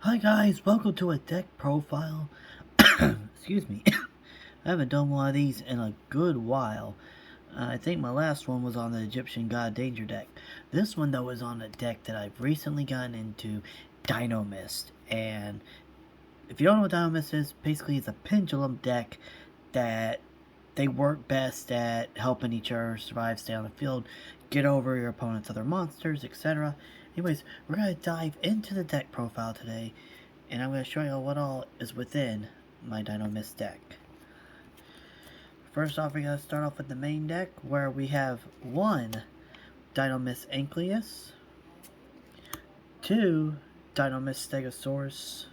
Hi guys, welcome to a deck profile. Excuse me. I haven't done one of these in a good while. I think my last one was on the Egyptian God Danger deck. This one though is on a deck that I've recently gotten into, Dinomist. And if you don't know what Dinomist is, basically it's a pendulum deck that they work best at helping each other survive, stay on the field, get over your opponent's other monsters, etc. Anyways, we're going to dive into the deck profile today, and I'm going to show you what all is within my Dinomist deck. First off, we're going to start off with the main deck, where we have 1 Dinomist Ankylos, 2 Dinomist Stegosaurus,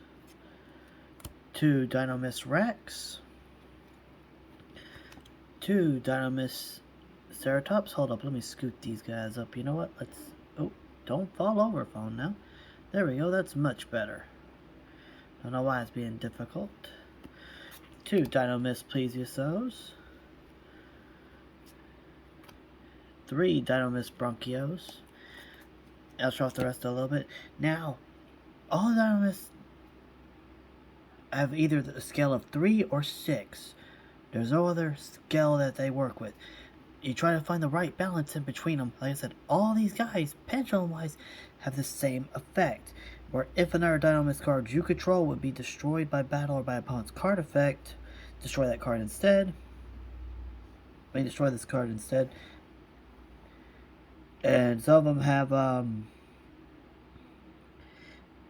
2 Dominous Rex, 2 Dinomist Ceratops. Hold up, let me scoot these guys up. You know what? Let's... Oh, don't fall over, phone now. There we go, that's much better. Don't know why it's being difficult. 2 Dinomist Plesiosaurs. 3 Dinomist Bronchios. I'll show off the rest a little bit. Now, all Dinomists have either the scale of 3 or 6. There's no other scale that they work with. You try to find the right balance in between them. Like I said, all these guys, pendulum-wise, have the same effect. Where if another Dinomist card you control would be destroyed by battle or by opponent's card effect, destroy that card instead. Destroy this card instead. And some of them have, and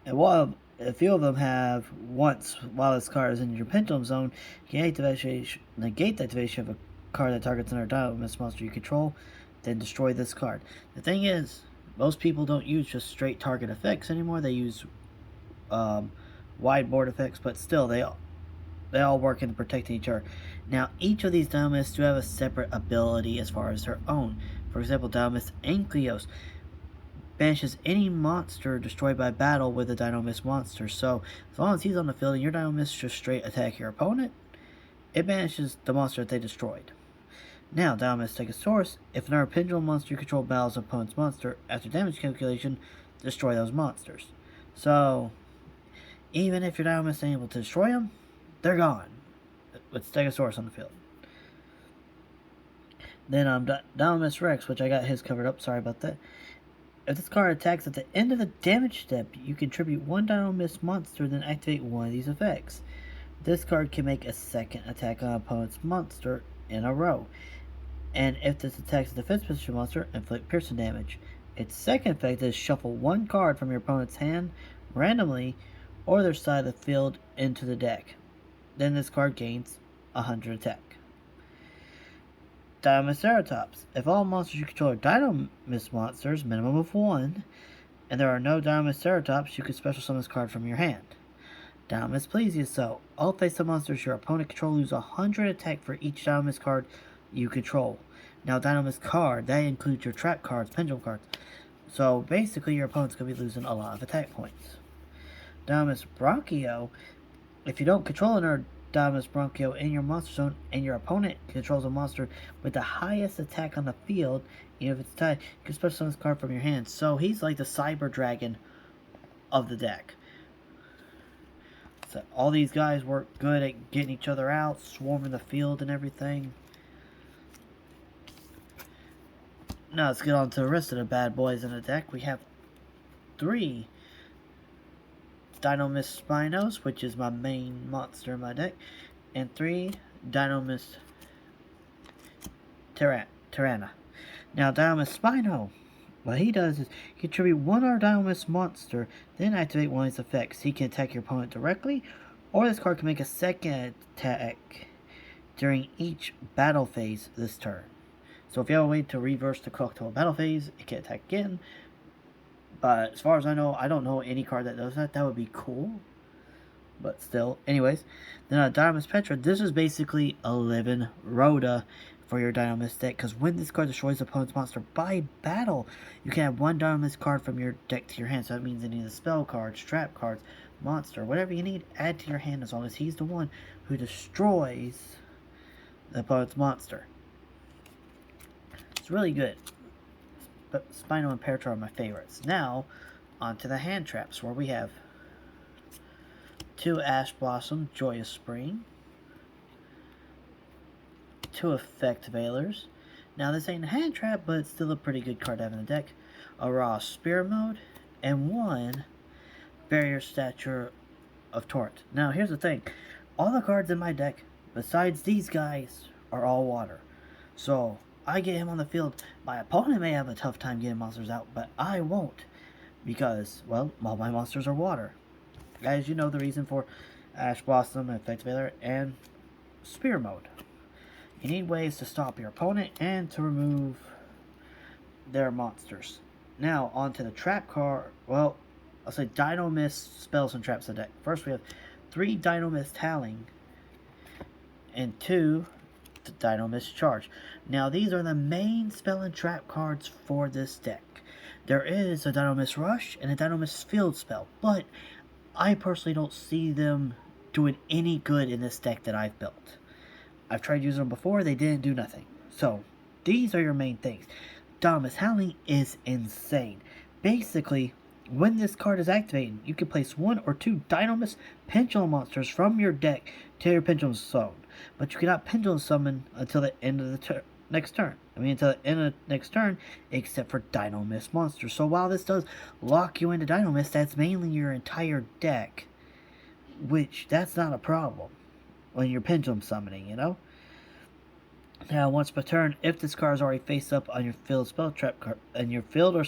while a few of them have, once while this card is in your pendulum zone, you can negate the activation of a card that targets another Dinomist monster you control, then destroy this card. The thing is, most people don't use just straight target effects anymore. They use wide board effects, but still, they all work in protecting each other. Now, each of these Dinomists do have a separate ability as far as their own. For example, Dinomist Ankylos banishes any monster destroyed by battle with a Dinomist monster. So, as long as he's on the field and your Dinomist just straight attack your opponent, it banishes the monster that they destroyed. Now, Dominous Stegosaurus, if another pendulum monster you control battles an opponent's monster, after damage calculation, destroy those monsters. So, even if your Dinomist isn't able to destroy them, they're gone with Stegosaurus on the field. Then Dominous Rex, which I got his covered up, sorry about that. If this card attacks at the end of the damage step, you contribute 1 Dinomist monster, then activate one of these effects. This card can make a second attack on an opponent's monster in a row. And if this attacks a defense position monster, inflict piercing damage. Its second effect is shuffle 1 card from your opponent's hand randomly or their side of the field into the deck. Then this card gains 100 attack. Dinomist Ceratops. If all monsters you control are Dinomist monsters, minimum of 1, and there are no Dinomist Ceratops, you can special summon this card from your hand. Dinomist Plesiosaur. All face-up monsters your opponent controls lose 100 attack for each Dinomist card you control. Now, Dinomist card, that includes your trap cards, pendulum cards. So, basically, your opponent's going to be losing a lot of attack points. Dinomist Bronchio. If you don't control another Dinomist Bronchio in your monster zone, and your opponent controls a monster with the highest attack on the field, even if it's tied, you can special summon this card from your hand. So, he's like the Cyber Dragon of the deck. So, all these guys work good at getting each other out, swarming the field and everything. Now let's get on to the rest of the bad boys in the deck. We have 3 Dinomist Spinos, which is my main monster in my deck, and 3 Dinomist Tyranna. Now, Dinomist Spino, what he does is contribute 1 other Dinomist monster, then activate one of his effects. He can attack your opponent directly, or this card can make a second attack during each battle phase this turn. So if you have a way to reverse the clock to a battle phase, it can attack again. But as far as I know, I don't know any card that does that. That would be cool. But still, anyways. Then Dinomist Petra. This is basically a living Rhoda for your Dinomist deck. Because when this card destroys the opponent's monster by battle, you can have 1 Dinomist card from your deck to your hand. So that means any of the spell cards, trap cards, monster, whatever you need, add to your hand as long as he's the one who destroys the opponent's monster. It's really good. But Spino and Petra are my favorites. Now, on to the hand traps, where we have 2 Ash Blossom, Joyous Spring, 2 Effect Veilers. Now this ain't a hand trap, but it's still a pretty good card to have in the deck. A Raw Spirit Mode, and 1 Barrier Stature of Torrent. Now here's the thing. All the cards in my deck, besides these guys, are all water. So I get him on the field. My opponent may have a tough time getting monsters out, but I won't. Because, well, all my monsters are water. As you know, the reason for Ash Blossom, Effect Veiler, and Spear Mode. You need ways to stop your opponent and to remove their monsters. Now, on to the trap card. Well, I'll say Dinomist spells and traps the deck. First, we have 3 Dinomist Howling and 2 Dinomist Charge. Now, these are the main spell and trap cards for this deck. There is a Dinomist Rush and a Dinomist Field spell, but I personally don't see them doing any good in this deck that I've built. I've tried using them before, they didn't do nothing. So, these are your main things. Dominous Howling is insane. Basically, when this card is activated, you can place 1 or 2 Dinomist Pendulum monsters from your deck to your Pendulum Zone. But you cannot Pendulum Summon until the end of the next turn. Until the end of the next turn, except for Dinomist monsters. So while this does lock you into Dinomist, that's mainly your entire deck. Which, that's not a problem when you're Pendulum Summoning, you know? Now, once per turn, if this card is already face up on your field spell trap card, and your field or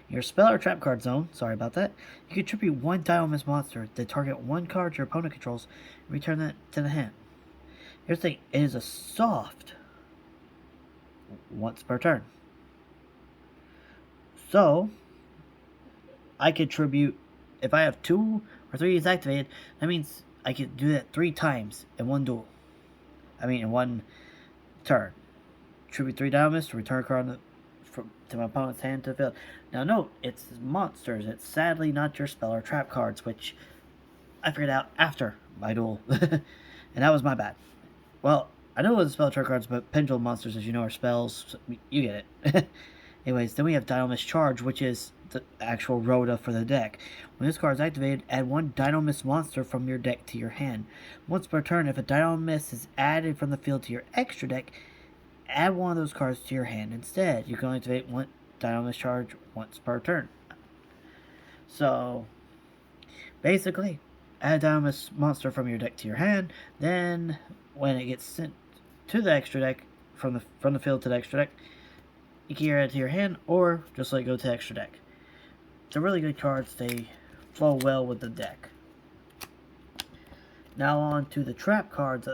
your spell or trap card zone, sorry about that, you can tribute 1 Dinomist monster that target 1 card your opponent controls and return that to the hand. Here's the thing, it is a soft once per turn. So, I could tribute, if I have 2 or 3 is activated, that means I could do that 3 times in one duel. In one turn. Tribute 3 Dinomist, return a card to my opponent's hand to the field. Now note, it's monsters. It's sadly not your spell or trap cards, which I figured out after my duel. And that was my bad. Well, I know it was spell trap cards, but pendulum monsters, as you know, are spells. So you get it. Anyways, then we have Dinomist Charge, which is the actual Rhoda for the deck. When this card is activated, add 1 Dinomist monster from your deck to your hand. Once per turn, if a Dinomist is added from the field to your extra deck, add 1 of those cards to your hand instead. You can only activate 1 Dinomist Charge once per turn. So, basically, add a Dinomist monster from your deck to your hand. Then, when it gets sent to the extra deck, from the field to the extra deck, you can either add it to your hand or just let it go to the extra deck. They're really good cards. They flow well with the deck. Now on to the trap cards.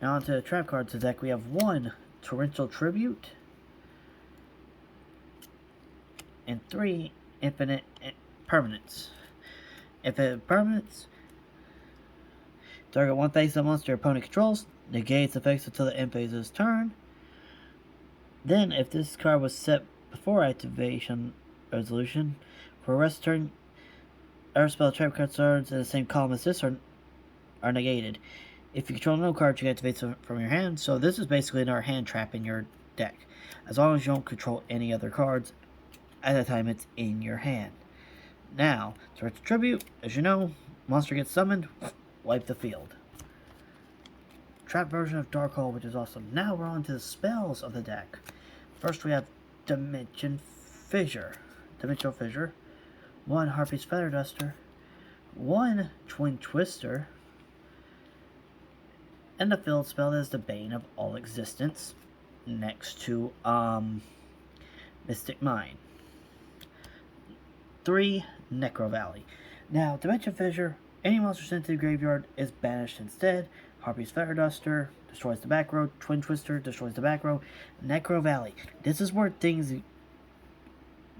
Now onto the trap cards of the deck. We have 1 Torrential Tribute and 3 Infinite Permanents. Infinite Permanents. Target 1 face-up monster your opponent controls. Negates effects until the end phase of his turn. Then, if this card was set before activation resolution, for a rest turn, other spell trap card cards in the same column as this are negated. If you control no cards, you can activate them from your hand. So this is basically another hand trap in your deck, as long as you don't control any other cards at the time it's in your hand. Now, to tribute, as you know, monster gets summoned, wipe the field. Trap version of Darkhold, which is awesome. Now we're on to the spells of the deck. First we have Dimensional Fissure. 1 Harpy's Feather Duster. 1 Twin Twister. And the field spell is the Bane of All Existence. Next to Mystic Mine. 3 Necro Valley. Now, Dimension Fissure, any monster sent to the graveyard is banished instead. Harpy's Feather Duster destroys the back row. Twin Twister destroys the back row. Necro Valley. This is where things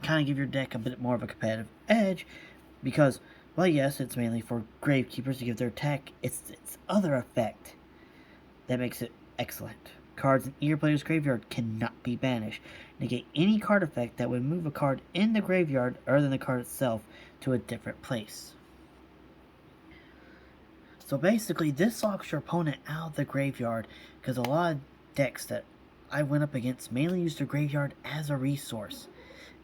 kind of give your deck a bit more of a competitive edge. Because, well, yes, it's mainly for Gravekeepers to give their attack. It's its other effect that makes it excellent. Cards in either player's graveyard cannot be banished. Negate any card effect that would move a card in the graveyard other than the card itself to a different place. So basically, this locks your opponent out of the graveyard, because a lot of decks that I went up against mainly use their graveyard as a resource,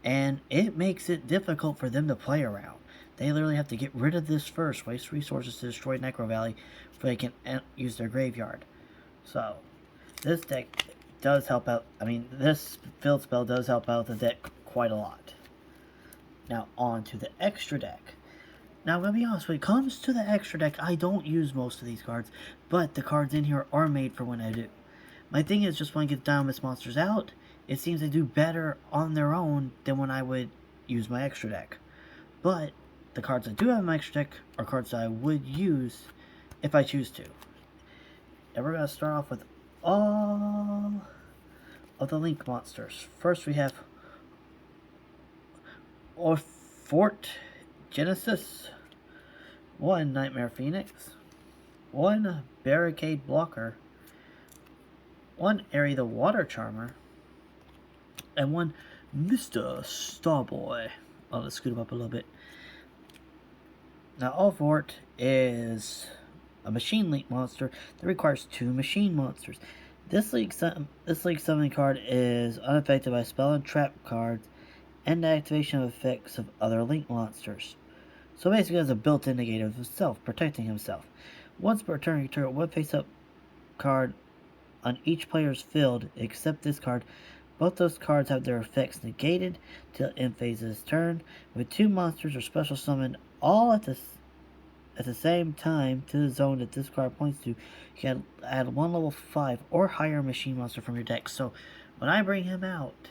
and it makes it difficult for them to play around. they literally have to get rid of this first, waste resources to destroy Necro Valley before they can use their graveyard. So, this deck does help out. I mean, this field spell does help out the deck quite a lot. Now, on to the extra deck. Now, I'm going to be honest, when it comes to the extra deck, I don't use most of these cards, but the cards in here are made for when I do. My thing is, just when I get Dominous monsters out, it seems they do better on their own than when I would use my extra deck. But the cards I do have in my extra deck are cards that I would use if I choose to. And we're going to start off with all of the Link monsters. First we have Fort Genesis, 1 Nightmare Phoenix, 1 Barricade Blocker, 1 Airy the Water Charmer, and 1 Mr. Starboy. I'll just scoot him up a little bit. Now, Fort is a Machine Link monster that requires 2 Machine monsters. This Link summoning card is unaffected by spell and trap cards and the activation of effects of other Link monsters. So basically, it has a built-in negate of himself, protecting himself. Once per turn, you target 1 face-up card on each player's field except this card. Both those cards have their effects negated till end phase of this turn. With 2 monsters are special summoned all at the same time to the zone that this card points to, you can add 1 level 5 or higher machine monster from your deck. So when I bring him out,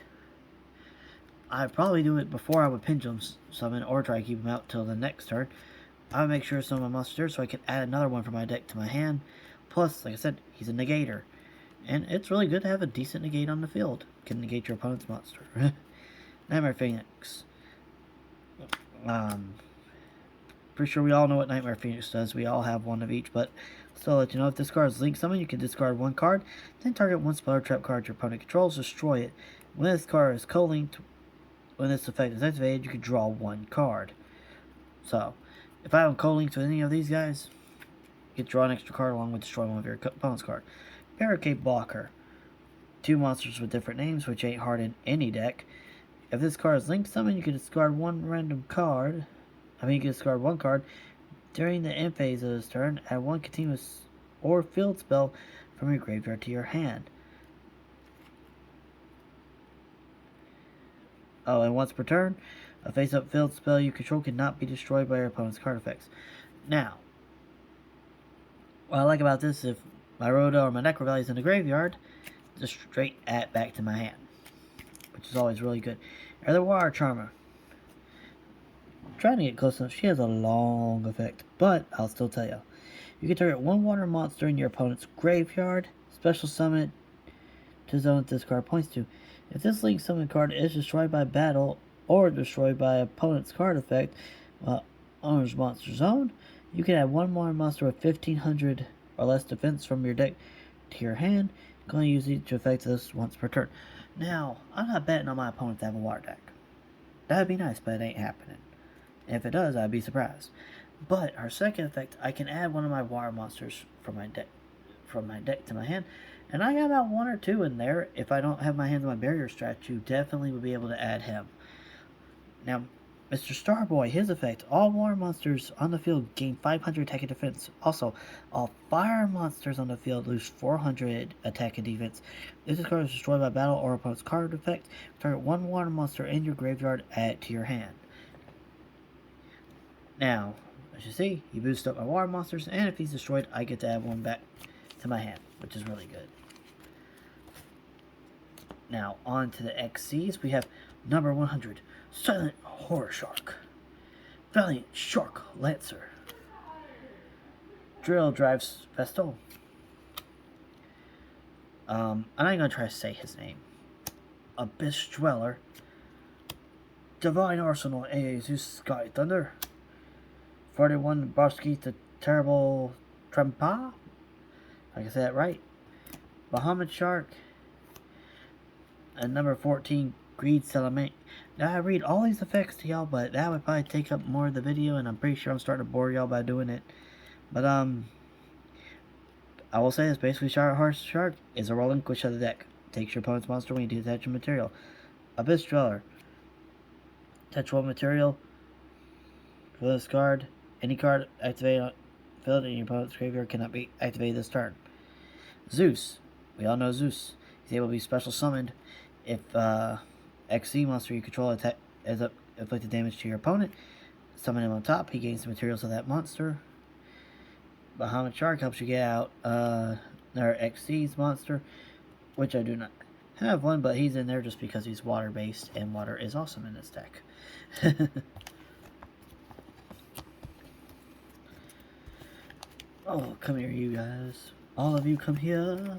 I'd probably do it before I would pendulum summon or try to keep him out till the next turn. I would make sure some of my monsters so I can add another one from my deck to my hand. Plus, like I said, he's a negator. And it's really good to have a decent negate on the field. Can negate your opponent's monster. Nightmare Phoenix. Pretty sure we all know what Nightmare Phoenix does. We all have one of each, but still I'll let you know, if this card is Link Summon, you can discard 1 card, then target 1 spell or trap card your opponent controls, destroy it. When this card is co-linked, when this effect is activated, you can draw 1 card. So, if I have co-linked with any of these guys, you can draw an extra card along with destroy 1 of your opponent's card. Barricade Blocker. 2 monsters with different names, which ain't hard in any deck. If this card is Link Summon, you can discard 1 random card. You can discard 1 card during the end phase of this turn. Add 1 continuous or field spell from your graveyard to your hand. Oh, and once per turn, a face-up field spell you control cannot be destroyed by your opponent's card effects. Now, what I like about this, if my Rhoda or my Necro Valley is in the graveyard, just straight back to my hand, which is always really good. Or the Water Charmer. I'm trying to get close enough. She has a long effect, but I'll still tell you. You can target 1 water monster in your opponent's graveyard, special summon it to zone that this card points to. If this Link Summon card is destroyed by battle or destroyed by opponent's card effect, owner's monster zone, you can add 1 water monster with 1500 or less defense from your deck to your hand. You can only use each effect this once per turn. Now, I'm not betting on my opponent to have a water deck. That'd be nice, but it ain't happening. If it does, I'd be surprised. But our second effect, I can add 1 of my water monsters from my deck to my hand, and I got about 1 or 2 in there. If I don't have my hands on my barrier statue, definitely would be able to add him. Now, Mr. Starboy, his effect, all water monsters on the field gain 500 attack and defense. Also, all fire monsters on the field lose 400 attack and defense. If this card is destroyed by battle or opponent's card effect, target 1 water monster in your graveyard, add it to your hand. Now, as you see, he boosts up my water monsters, and if he's destroyed, I get to add 1 back to my hand, which is really good. Now, on to the XCs, we have number 100, Silent Horror Shark, Valiant Shark Lancer, Drill Drives Vestal. I'm not going to try to say his name. Abyss Dweller, Divine Arsenal, Zeus Sky Thunder, 41 Barsky the Terrible Trempa, if I can say that right, Bahamut Shark, and number 14, Greed Salamate. Now, I read all these effects to y'all, but that would probably take up more of the video, and I'm pretty sure I'm starting to bore y'all by doing it. But, I will say this, basically, Silent Horror Shark is a relinquish of the deck. Takes your opponent's monster when you detach a material. Abyss Dweller. Touch 1 material. For this card, any card activated on field in your opponent's graveyard cannot be activated this turn. Zeus. We all know Zeus. He's able to be special summoned if XC monster you control has inflicted damage to your opponent. Summon him on top. He gains the materials of that monster. Bahamut Shark helps you get out their XC's monster, which I do not have one, but he's in there just because he's water-based, and water is awesome in this deck. Oh, come here, you guys. All of you come here.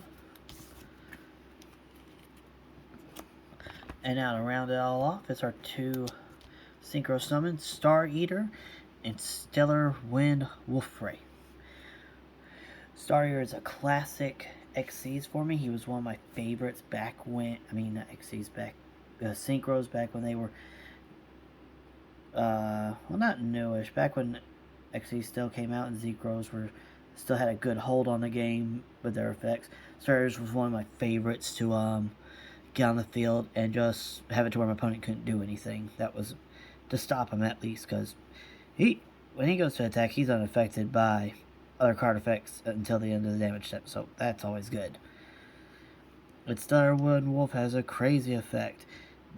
And now to round it all off, it's our two synchro summons, Star Eater and Stellar Wind Wolfray. Star Eater is a classic XCs for me. He was one of my favorites back when, I mean, not XCs, back, synchros back when they were, well, not newish, back when XCs still came out and Zekros were, still had a good hold on the game with their effects. Star Eater was one of my favorites to, get on the field and just have it to where my opponent couldn't do anything. That was to stop him at least, because when he goes to attack, he's unaffected by other card effects until the end of the damage step, so that's always good. But Stellar Wind Wolf has a crazy effect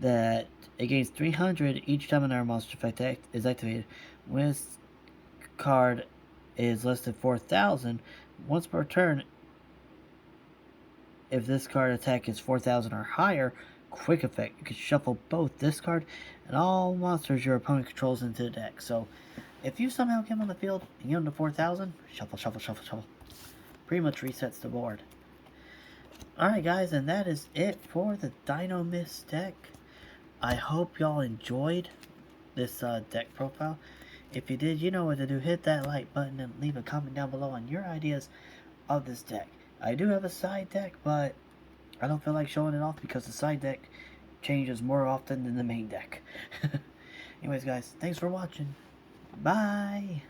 that it gains 300 each time another monster effect is activated. When this card is less than 4,000, once per turn, if this card attack is 4,000 or higher, quick effect, you can shuffle both this card and all monsters your opponent controls into the deck. So, if you somehow get him on the field and get him to 4,000, shuffle, shuffle, shuffle, shuffle. Pretty much resets the board. Alright guys, and that is it for the Dinomist deck. I hope y'all enjoyed this deck profile. If you did, you know what to do. Hit that like button and leave a comment down below on your ideas of this deck. I do have a side deck, but I don't feel like showing it off because the side deck changes more often than the main deck. Anyways, guys, thanks for watching. Bye!